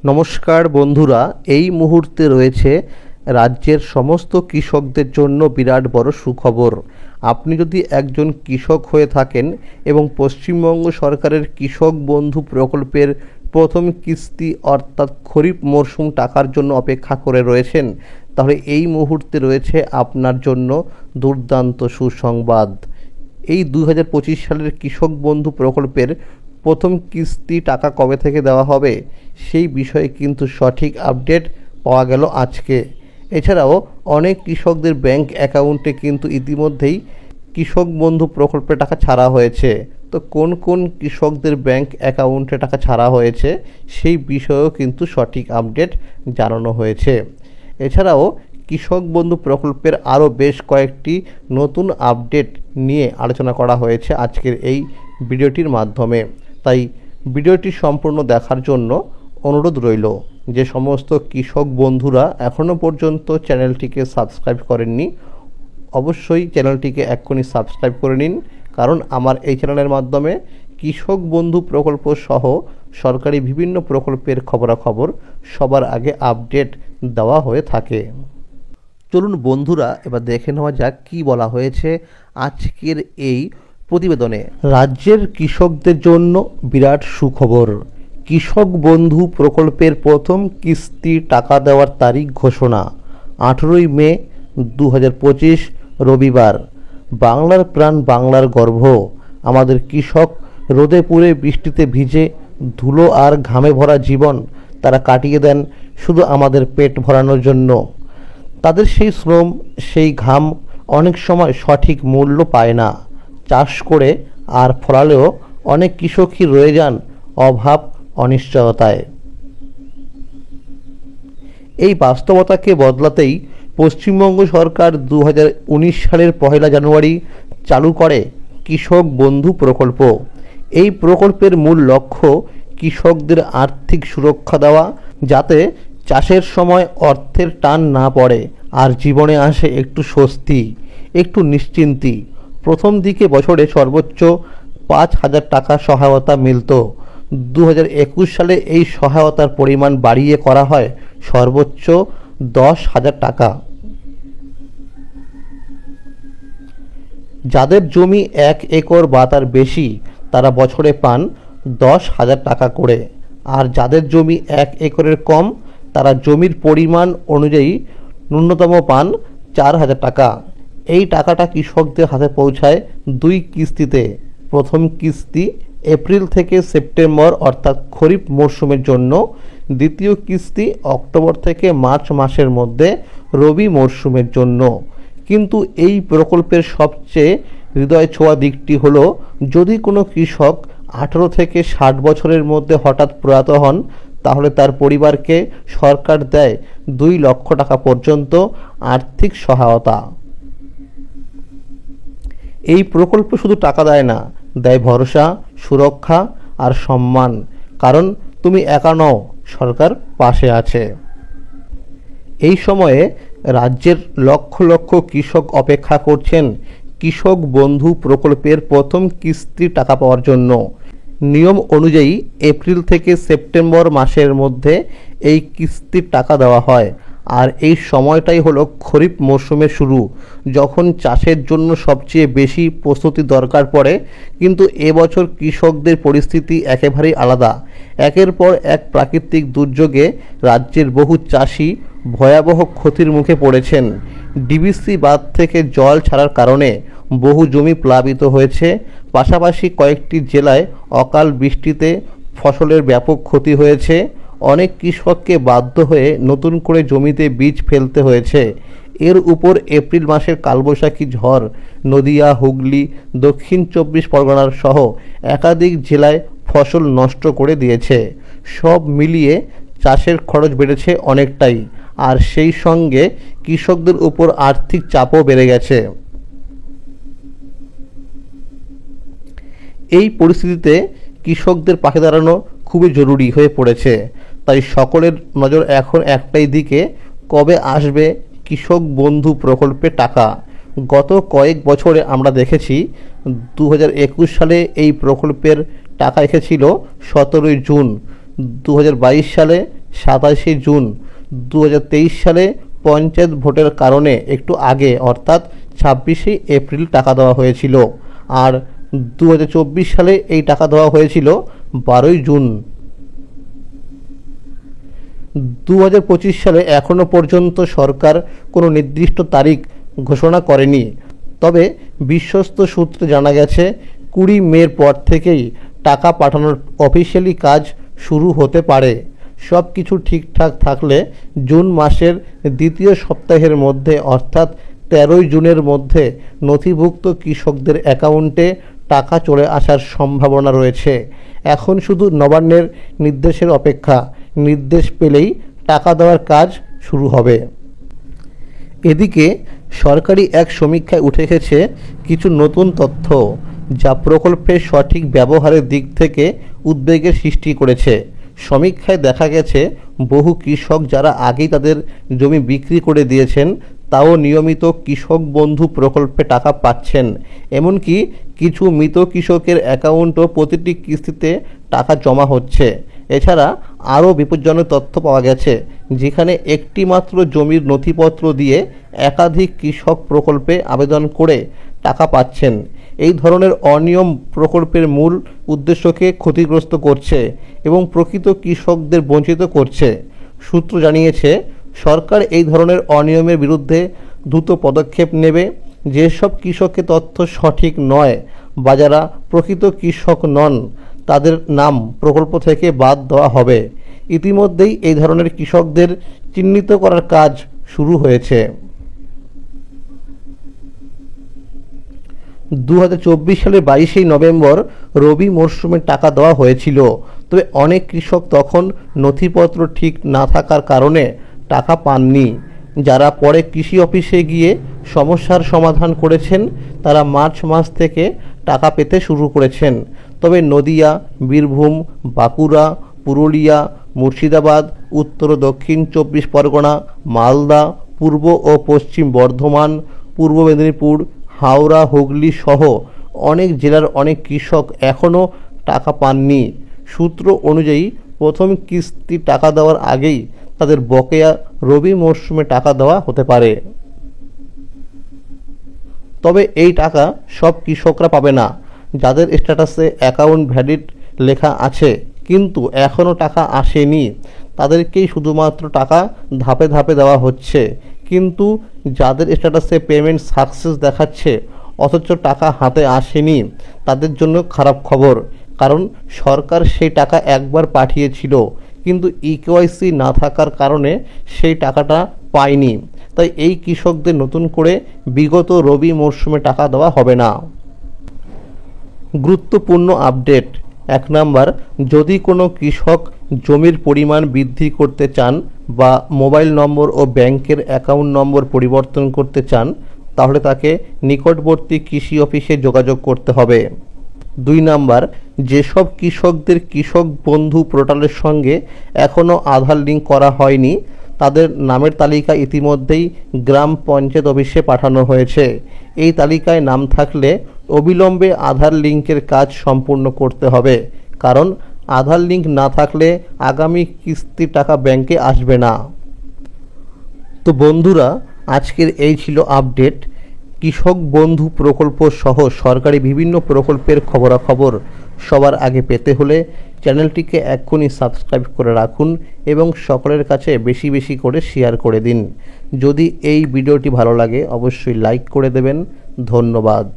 নমস্কার বন্ধুরা, এই মুহূর্তে রয়েছে রাজ্যের সমস্ত কৃষকদের জন্য বিরাট বড় সুখবর। আপনি যদি একজন কৃষক হয়ে থাকেন এবং পশ্চিমবঙ্গ সরকারের কৃষক বন্ধু প্রকল্পের প্রথম কিস্তি অর্থাৎ খরিফ মরশুম টাকার জন্য অপেক্ষা করে রয়েছেন, তাহলে এই মুহূর্তে রয়েছে আপনার জন্য দুর্দান্ত সুসংবাদ। এই 2025 সালের কৃষক বন্ধু প্রকল্পের প্রথম কিস্তি টাকা কবে থেকে দেওয়া হবে সেই বিষয়ে কিন্তু সঠিক আপডেট পাওয়া গেল আজকে। এছাড়াও অনেক কৃষকদের ব্যাংক অ্যাকাউন্টে কিন্তু ইতিমধ্যেই কৃষক বন্ধু প্রকল্পের টাকা ছাড়া হয়েছে। তো কোন কোন কৃষকদের ব্যাংক অ্যাকাউন্টে টাকা ছাড়া হয়েছে সেই বিষয়েও কিন্তু সঠিক আপডেট জানানো হয়েছে। এছাড়াও কৃষক বন্ধু প্রকল্পের আরও বেশ কয়েকটি নতুন আপডেট নিয়ে আলোচনা করা হয়েছে আজকের এই ভিডিওটির মাধ্যমে। তাই ভিডিওটি সম্পূর্ণ দেখার জন্য অনুরোধ রইল। যে সমস্ত কৃষক বন্ধুরা এখনও পর্যন্ত চ্যানেলটিকে সাবস্ক্রাইব করেননি, অবশ্যই চ্যানেলটিকে এক্ষুনি সাবস্ক্রাইব করে নিন, কারণ আমার এই চ্যানেলের মাধ্যমে কৃষক বন্ধু প্রকল্প সহ সরকারি বিভিন্ন প্রকল্পের খবরাখবর সবার আগে আপডেট দেওয়া হয়ে থাকে। চলুন বন্ধুরা, এবার দেখে নেওয়া যাক কী বলা হয়েছে আজকের এই প্রতিবেদনে। রাজ্যের কৃষকদের জন্য বিরাট সুখবর। কৃষক বন্ধু প্রকল্পের প্রথম কিস্তি টাকা দেওয়ার তারিখ ঘোষণা। 18ই মে 2025 রবিবার। বাংলার প্রাণ, বাংলার গর্ব। আমাদের কৃষক রোদে পুড়ে বৃষ্টিতে ভিজে ধুলো আর ঘামে ভরা জীবন তারা কাটিয়ে দেন শুধু আমাদের পেট ভরানোর জন্য। তাদের সেই শ্রম, সেই ঘাম অনেক সময় সঠিক মূল্য পায় না। চাষ করে আর ফলালেও অনেক কৃষকই রয়ে যান অভাব, অনিশ্চয়তায়। এই বাস্তবতাকে বদলাতেই পশ্চিমবঙ্গ সরকার 2019 সালের 1 জানুয়ারি চালু করে কৃষক বন্ধু প্রকল্প। এই প্রকল্পের মূল লক্ষ্য কৃষকদের আর্থিক সুরক্ষা দেওয়া, যাতে চাষের সময় অর্থের টান না পড়ে আর জীবনে আসে একটু স্বস্তি, একটু নিশ্চিন্তি। প্রথম দিকে বছরে সর্বোচ্চ 5,000 টাকা সহায়তা মিলত। 2021 সালে এই সহায়তার পরিমাণ বাড়িয়ে করা হয় সর্বোচ্চ 10,000 টাকা। যাদের জমি 1 একর বা তার বেশি তারা বছরে পান 10,000 টাকা করে, আর যাদের জমি 1 একরের কম তারা জমির পরিমাণ অনুযায়ী ন্যূনতম পান 4,000 টাকা। এই টাকাটা কৃষকদের হাতে পৌঁছায় 2 কিস্তিতে। প্রথম কিস্তি এপ্রিল থেকে সেপ্টেম্বর অর্থাৎ খরিফ মরশুমের জন্য, দ্বিতীয় কিস্তি অক্টোবর থেকে মার্চ মাসের মধ্যে রবি মরশুমের জন্য। কিন্তু এই প্রকল্পের সবচেয়ে হৃদয় ছোঁয়া দিকটি হলো, যদি কোনো কৃষক 18 থেকে 60 বছরের মধ্যে হঠাৎ প্রয়াত হন, তাহলে তার পরিবারকে সরকার দেয় 2 লক্ষ টাকা পর্যন্ত আর্থিক সহায়তা। এই প্রকল্প শুধু টাকা দেয় না, দেয় ভরসা, সুরক্ষা আর সম্মান, কারণ তুমি একা নও, সরকার পাশে আছে। এই সময়ে রাজ্যের লক্ষ লক্ষ কৃষক অপেক্ষা করছেন কৃষক বন্ধু প্রকল্পের প্রথম কিস্তি টাকা পাওয়ার জন্য। নিয়ম অনুযায়ী এপ্রিল থেকে সেপ্টেম্বর মাসের মধ্যে এই কিস্তির টাকা দেওয়া হয়, আর এই সময়টাই হলো খরিফ মরশুমের শুরু, যখন চাষের জন্য সবচেয়ে বেশি প্রস্তুতি দরকার পড়ে। কিন্তু এবছর কৃষকদের পরিস্থিতি একেবারেই আলাদা। একের পর এক প্রাকৃতিক দুর্যোগে রাজ্যের বহু চাষি ভয়াবহ ক্ষতির মুখে পড়েছেন। ডিবিসি বাঁধ থেকে জল ছাড়ার কারণে বহু জমি প্লাবিত হয়েছে। পাশাপাশি কয়েকটি জেলায় অকাল বৃষ্টিতে ফসলের ব্যাপক ক্ষতি হয়েছে। অনেক কৃষককে বাধ্য হয়ে নতুন করে জমিতে বীজ ফেলতে হয়েছে। এর উপর এপ্রিল মাসের কালবৈশাখী ঝড় নদিয়া, হুগলি, দক্ষিণ 24 পরগনার সহ একাধিক জেলায় ফসল নষ্ট করে দিয়েছে। সব মিলিয়ে চাষের খরচ বেড়েছে অনেকটাই, আর সেই সঙ্গে কৃষকদের উপর আর্থিক চাপও বেড়ে গেছে। এই পরিস্থিতিতে কৃষকদের পাশে দাঁড়ানো খুবই জরুরি হয়ে পড়েছে। তাই সকলের নজর এখন একটাই দিকে, কবে আসবে কৃষক বন্ধু প্রকল্পে টাকা। গত কয়েক বছরে আমরা দেখেছি 2021 সালে এই প্রকল্পের টাকা এসেছিল 17ই জুন, 2022 সালে 27শে জুন 2023 সালে পঞ্চায়েত ভোটের কারণে একটু আগে অর্থাৎ 26শে এপ্রিল টাকা দেওয়া হয়েছিল। আর 2024 সালে এই টাকা দেওয়া হয়েছিল 12ই জুন। 2025 সালে এখনও পর্যন্ত সরকার কোনো নির্দিষ্ট তারিখ ঘোষণা করেনি। তবে বিশ্বস্ত সূত্রে জানা গেছে 20 মের পর থেকেই টাকা পাঠানোর অফিসিয়ালি কাজ শুরু হতে পারে। সব কিছু ঠিকঠাক থাকলে জুন মাসের দ্বিতীয় সপ্তাহের মধ্যে অর্থাৎ 13ই জুনের মধ্যে নথিভুক্ত কৃষকদের অ্যাকাউন্টে টাকা চলে আসার সম্ভাবনা রয়েছে। এখন শুধু নবান্নের নির্দেশের অপেক্ষা। নির্দেশ পেলেই টাকা দেওয়ার কাজ শুরু হবে। এদিকে সরকারি এক সমীক্ষায় উঠে এসেছে কিছু নতুন তথ্য, যা প্রকল্পের সঠিক ব্যবহারের দিক থেকে উদ্বেগের সৃষ্টি করেছে। সমীক্ষায় দেখা গেছে বহু কৃষক যারা আগেই তাদের জমি বিক্রি করে দিয়েছেন তাও নিয়মিত কৃষক বন্ধু প্রকল্পে টাকা পাচ্ছেন। এমনকি কিছু মৃত কৃষকের অ্যাকাউন্টও প্রতিটি কিস্তিতে টাকা জমা হচ্ছে। এছাড়া আরও বিপজ্জনক তথ্য পাওয়া গেছে, যেখানে একটি মাত্র জমির নথিপত্র দিয়ে একাধিক কৃষক প্রকল্পে আবেদন করে টাকা পাচ্ছেন। এই ধরনের অনিয়ম প্রকল্পের মূল উদ্দেশ্যকে ক্ষতিগ্রস্ত করছে এবং প্রকৃত কৃষকদের বঞ্চিত করছে। সূত্র জানিয়েছে সরকার এই ধরনের অনিয়মের বিরুদ্ধে দ্রুত পদক্ষেপ নেবে। যেসব কৃষকের তথ্য সঠিক নয় বা যারা প্রকৃত কৃষক নন তাদের নাম প্রকল্প থেকে বাদ দেওয়া হবে। ইতিমধ্যেই এই ধরনের কৃষকদের চিহ্নিত করার কাজ শুরু হয়েছে। 2024 সালের 22শে নভেম্বর রবি মরশুমে টাকা দেওয়া হয়েছিল। তবে অনেক কৃষক তখন নথিপত্র ঠিক না থাকার কারণে টাকা পাননি। যারা পরে কৃষি অফিসে গিয়ে সমস্যার সমাধান করেছেন তারা মার্চ মাস থেকে টাকা পেতে শুরু করেছেন। তবে নদিয়া, বীরভূম, বাঁকুড়া, পুরুলিয়া, মুর্শিদাবাদ, উত্তর ও দক্ষিণ 24 পরগনা, মালদা, পূর্ব ও পশ্চিম বর্ধমান, পূর্ব মেদিনীপুর, হাওড়া, হুগলি সহ অনেক জেলার অনেক কৃষক এখনও টাকা পাননি। সূত্র অনুযায়ী প্রথম কিস্তি টাকা দেওয়ার আগেই তাদের বকেয়া রবি মরশুমে টাকা দেওয়া হতে পারে। তবে এই টাকা সব কৃষকরা পাবে না। যাদের স্ট্যাটাসে অ্যাকাউন্ট ভ্যালিড লেখা আছে কিন্তু এখনও টাকা আসেনি তাদেরকেই শুধুমাত্র টাকা ধাপে ধাপে দেওয়া হচ্ছে। কিন্তু যাদের স্ট্যাটাসে পেমেন্ট সাকসেস দেখাচ্ছে অথচ টাকা হাতে আসেনি তাদের জন্য খারাপ খবর, কারণ সরকার সেই টাকা একবার পাঠিয়েছিল কিন্তু ইকেওয়াইসি না থাকার কারণে সেই টাকাটা পায়নি। তাই এই কৃষকদের নতুন করে বিগত রবি মরশুমে টাকা দেওয়া হবে না। গুরুত্বপূর্ণ আপডেট। 1 নাম্বার, যদি কোনো কৃষক জমির পরিমাণ বৃদ্ধি করতে চান বা মোবাইল নম্বর ও ব্যাংকের অ্যাকাউন্ট নম্বর পরিবর্তন করতে চান তাহলে তাকে নিকটবর্তী কৃষি অফিসে যোগাযোগ করতে হবে। 2 নাম্বার, যেসব কৃষকদের কৃষক বন্ধু পোর্টালের সঙ্গে এখনও আধার লিঙ্ক করা হয়নি তাদের নামের তালিকা ইতিমধ্যেই গ্রাম পঞ্চায়েত অফিসে পাঠানো হয়েছে। এই তালিকায় নাম থাকলে অবিলম্বে আধার লিঙ্কের কাজ সম্পূর্ণ করতে হবে, কারণ আধার লিঙ্ক না থাকলে আগামী কিস্তির টাকা ব্যাংকে আসবে না। তো বন্ধুরা, আজকের এই ছিল আপডেট। কৃষক বন্ধু প্রকল্প সহ সরকারি বিভিন্ন প্রকল্পের খবরাখবর সবার আগে পেতে হলে চ্যানেলটিকে এক্ষুনি সাবস্ক্রাইব করে রাখুন এবং সকলের কাছে বেশি বেশি করে শেয়ার করে দিন। যদি এই ভিডিওটি ভালো লাগে অবশ্যই লাইক করে দেবেন। ধন্যবাদ।